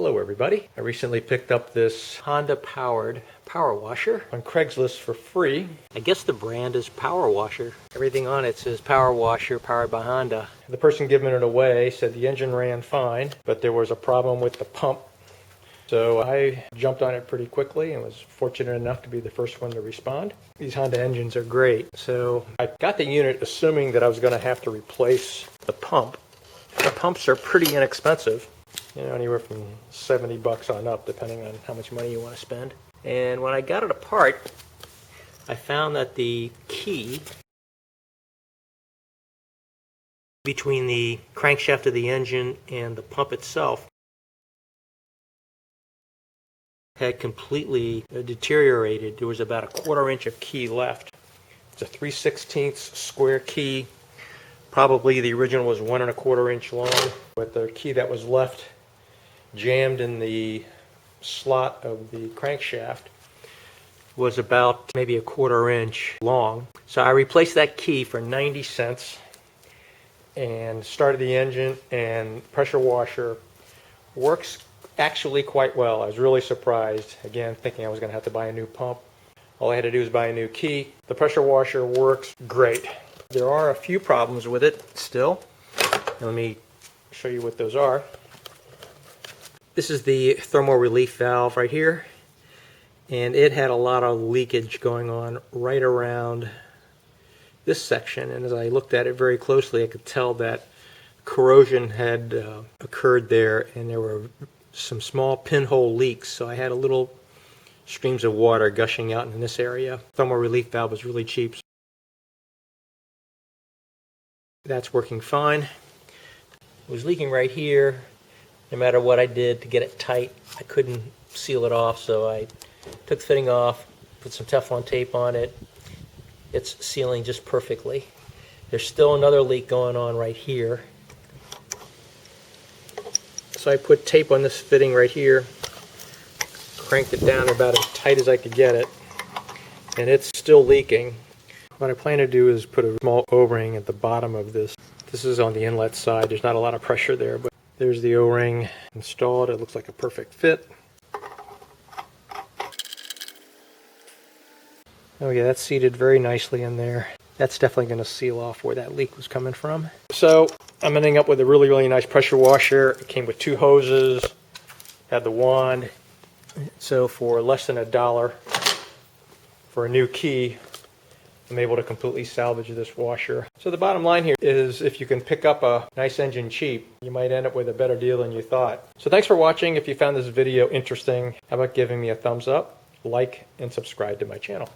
Hello everybody. I recently picked up this Honda powered power washer on Craigslist for free. I guess the brand is Power Washer. Everything on it says Power Washer powered by Honda. The person giving it away said the engine ran fine, but there was a problem with the pump. So I jumped on it pretty quickly and was fortunate enough to be the first one to respond. These Honda engines are great. So I got the unit assuming that I was going to have to replace the pump. The pumps are pretty inexpensive. Anywhere from $70 on up, depending on how much money you want to spend. And when I got it apart, I found that the key between the crankshaft of the engine and the pump itself had completely deteriorated. There was about a 1/4 inch of key left. It's a 3/16 square key. Probably the original was 1 1/4 inch long, but the key that was left jammed in the slot of the crankshaft was about maybe a 1/4 inch long. So I replaced that key for 90 cents and started the engine, and pressure washer works actually quite well. I was really surprised, again thinking I was going to have to buy a new pump. All I had to do was buy a new key. The pressure washer works great. There are a few problems with it still. Let me show you what those are. This is the thermal relief valve right here, and it had a lot of leakage going on right around this section, and as I looked at it very closely I could tell that corrosion had occurred there, and there were some small pinhole leaks, so I had a little streams of water gushing out in this area. Thermal relief valve was really cheap. That's working fine. It was leaking right here. No matter what I did to get it tight, I couldn't seal it off, so I took the fitting off, put some Teflon tape on it. It's sealing just perfectly. There's still another leak going on right here. So I put tape on this fitting right here, cranked it down about as tight as I could get it, and it's still leaking. What I plan to do is put a small O-ring at the bottom of this. This is on the inlet side. There's not a lot of pressure there, but there's the O-ring installed. It looks like a perfect fit. Oh yeah, that's seated very nicely in there. That's definitely going to seal off where that leak was coming from. So I'm ending up with a really, really nice pressure washer. It came with 2 hoses, had the wand. So for less than $1 for a new key, I'm able to completely salvage this washer. So the bottom line here is, if you can pick up a nice engine cheap, you might end up with a better deal than you thought. So thanks for watching. If you found this video interesting, how about giving me a thumbs up, like, and subscribe to my channel.